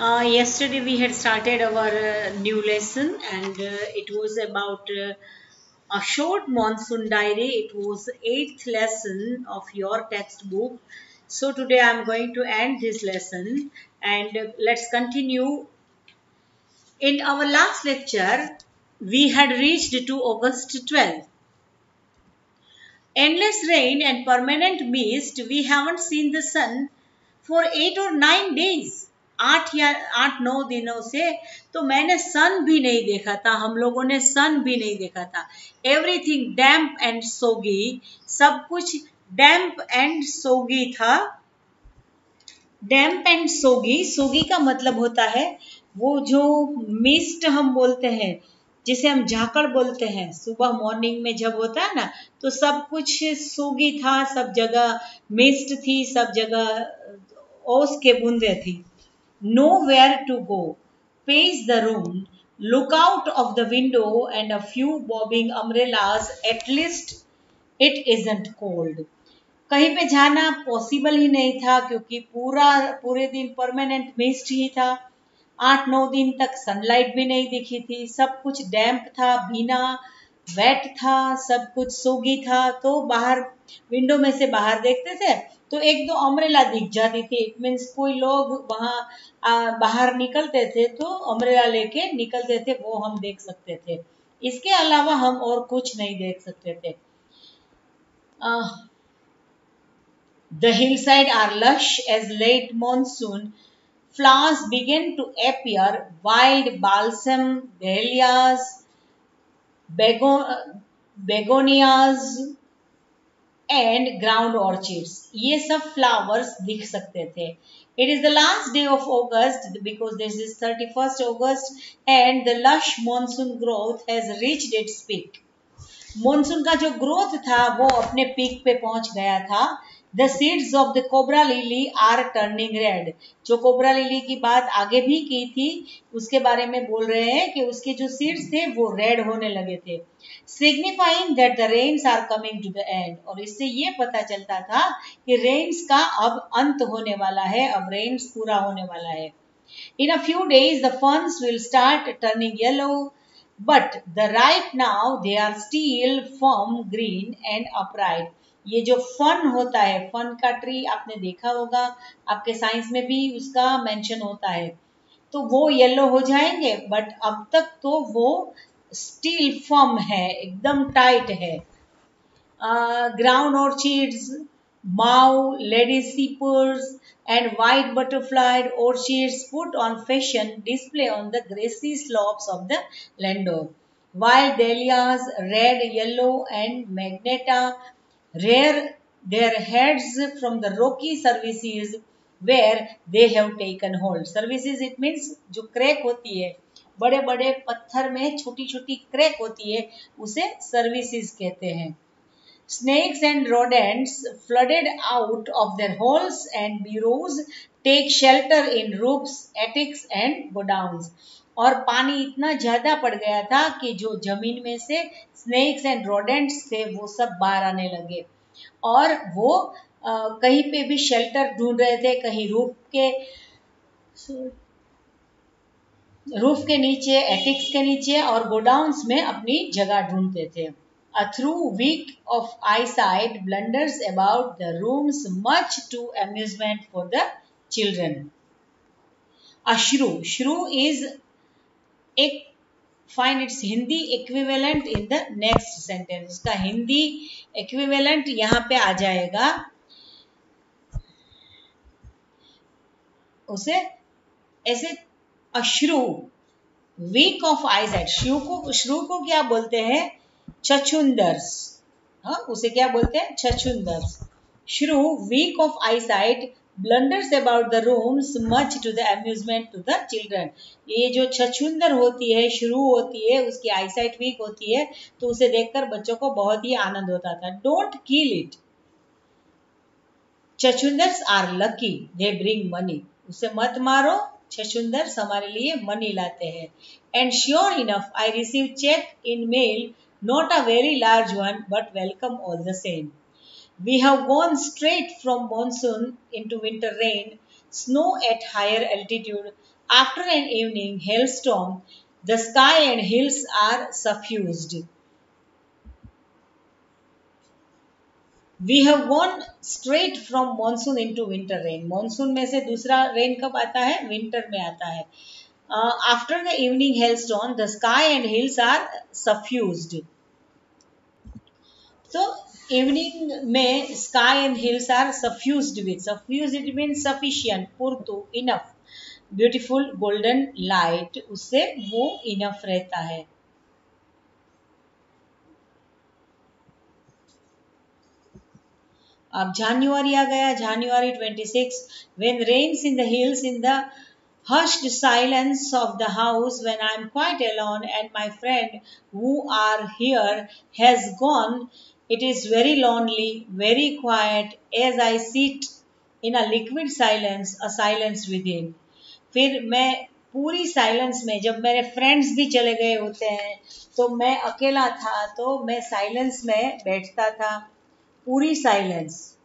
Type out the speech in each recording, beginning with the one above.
Yesterday we had started our new lesson, and it was about a short monsoon diary. It was eighth lesson of your textbook. So today I am going to end this lesson, and let's continue. In our last lecture, we had reached to August 12th. Endless rain and permanent mist. We haven't seen the sun for 8 or 9 days. 8 या 9 दिनों से तो मैंने सन भी नहीं देखा था, हम लोगों ने सन भी नहीं देखा था. एवरीथिंग डैम्प एंड सोगी, सब कुछ डैम्प एंड सोगी था. डैम्प एंड सोगी, सोगी का मतलब होता है वो जो मिस्ट हम बोलते हैं, जिसे हम झाकड़ बोलते हैं, सुबह मॉर्निंग में जब होता है ना, तो सब कुछ सोगी था, सब जगह मिस्ट थी, सब जगह ओस के बूंदे थी. Nowhere to go, pace the room, look out of the window and a few bobbing umbrellas, at least it isn't cold. कहीं पे जाना पॉसिबल ही नहीं था क्योंकि पूरे दिन परमानेंट मिस्ट ही था. 8-9 दिन तक सनलाइट भी नहीं दिखी थी, सब कुछ डैम्प था, भीना वेट था, सब कुछ सोगी था. तो बाहर विंडो में से बाहर देखते थे तो एक दो अम्ब्रेला दिख जाती थी. इट मीन्स कोई लोग वहां बाहर निकलते थे तो अम्ब्रेला लेके निकलते थे, वो हम देख सकते थे. इसके अलावा हम और कुछ नहीं देख सकते थे. The hillside are lush as late monsoon. Flowers begin to appear, wild balsam, dahlias, begonias and ground orchids. ये सब flowers दिख सकते थे. It is the last day of August because this is 31st August and the lush monsoon growth has reached its peak. Monsoon का जो growth था वो अपने पीक पे पहुंच गया था. The seeds of the cobra lily are turning red. जो कोबरा लिली की बात आगे भी की थी उसके बारे में बोल रहे हैं कि उसके जो सीड्स थे वो रेड होने लगे थे. Signifying that the rains are coming to the end. और इससे ये पता चलता था कि रेन्स का अब अंत होने वाला है, अब रेन्स पूरा होने वाला है. In a few days the ferns will start turning yellow, but the right now they are still firm green and upright. ये जो फन होता है, फन का ट्री आपने देखा होगा, आपके साइंस में भी उसका मेंशन होता है. तो वो येलो हो जाएंगे, बट अब तक तो वो स्टील फर्म है, एकदम टाइट है. Ground orchids, Mao, lady seepers, and white butterflied orchids put on fashion display on the grassy slopes of the Landor. Wild dahlias, red, yellow, and magneta rear their heads from the rocky surfaces where they have taken hold. Surfaces it means जो crack होती है, बड़े बड़े पत्थर में छोटी छोटी crack होती है, उसे सर्विसेज कहते हैं. Snakes and rodents flooded out of their holes and burrows take shelter in roofs, attics and godowns. और पानी इतना ज्यादा पड़ गया था कि जो जमीन में से स्नेक्स एंड रोडेंट्स थे वो सब बाहर आने लगे और वो कहीं पे भी शेल्टर ढूंढ रहे थे, कहीं रूफ के नीचे, एटिक्स के नीचे और गोडाउन्स में अपनी जगह ढूंढते थे. A through week of eyesight blunders about the rooms, much to amusement for the children. A shrew. Shrew is find its Hindi equivalent in the next sentence. उसका हिंदी equivalent यहाँ पे आ जाएगा. उसे ऐसे a shrew, weak of eyesight. shrew को क्या बोलते हैं? छछूंदर्स. हाँ, उसे क्या बोलते हैं? छछूंदर्स. Shrew, weak of eyesight, blunders about the rooms much to the amusement to the children. ये जो छछूंदर होती है, shrew होती है, उसकी eyesight weak होती है, तो उसे देखकर बच्चों को बहुत ही आनंद होता था. Don't kill it. छछूंदर्स are lucky, they bring money. उसे मत मारो, छछूंदर्स हमारे लिए मनी लाते हैं. And sure enough, I received check in mail. Not a very large one, but welcome all the same. We have gone straight from monsoon into winter rain, snow at higher altitude. After an evening hailstorm, the sky and hills are suffused. We have gone straight from monsoon into winter rain. Monsoon में से दूसरा rain कब आता है? Winter में आता है. After the evening hailstorm, the sky and hills are suffused. So evening में sky and hills are suffused with. Suffused it means sufficient, पूर्तु, enough. Beautiful golden light, उससे वो enough रहता है. अब January आ गया. January 26. When rains in the hills in the hushed silence of the house, when I am quite alone and my friend who are here has gone, it is very lonely, very quiet as I sit in a liquid silence, a silence within. फिर मैं पूरी silence में, जब मेरे friends भी चले गए होते हैं तो मैं अकेला था, तो मैं साइलेंस में बैठता था, पूरी silence.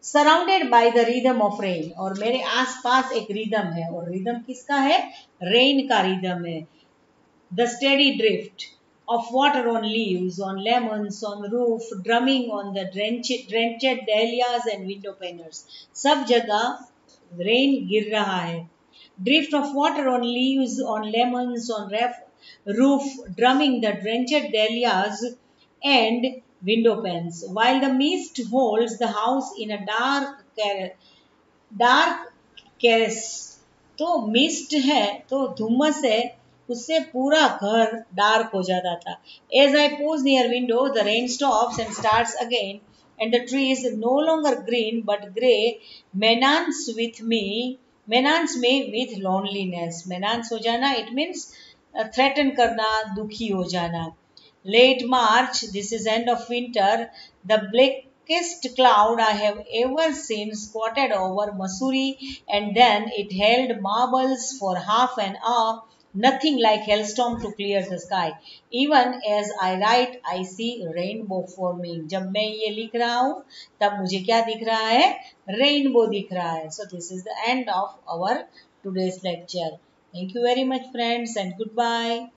Surrounded by the rhythm of rain, और मेरे आसपास एक रिदम है, और रिदम किसका है? रेन का रिदम है. The steady drift of water on leaves, on lemons, on roof, drumming on the drenched dahlias and window panels. सब जगह रेन गिर रहा है. Drift of water on leaves, on lemons, on roof, drumming the drenched dahlias and window panes, while the mist holds the house in a dark caress. तो mist है, तो धुम्मस है, उससे पूरा घर डार्क हो जाता था. As I pause near window, the rain stops and starts again, and the trees no longer green but grey menace me with loneliness. menace हो जाना, it means threaten करना, दुखी हो जाना. Late March, this is end of winter, the blackest cloud I have ever seen squatted over Mussoorie, and then it held marbles for half an hour, nothing like hailstorm to clear the sky. Even as I write, I see rainbow forming. जब मैं ये लिख रहा हूँ, तब मुझे क्या दिख रहा है? Rainbow दिख रहा है. So this is the end of our today's lecture. Thank you very much, friends, and goodbye.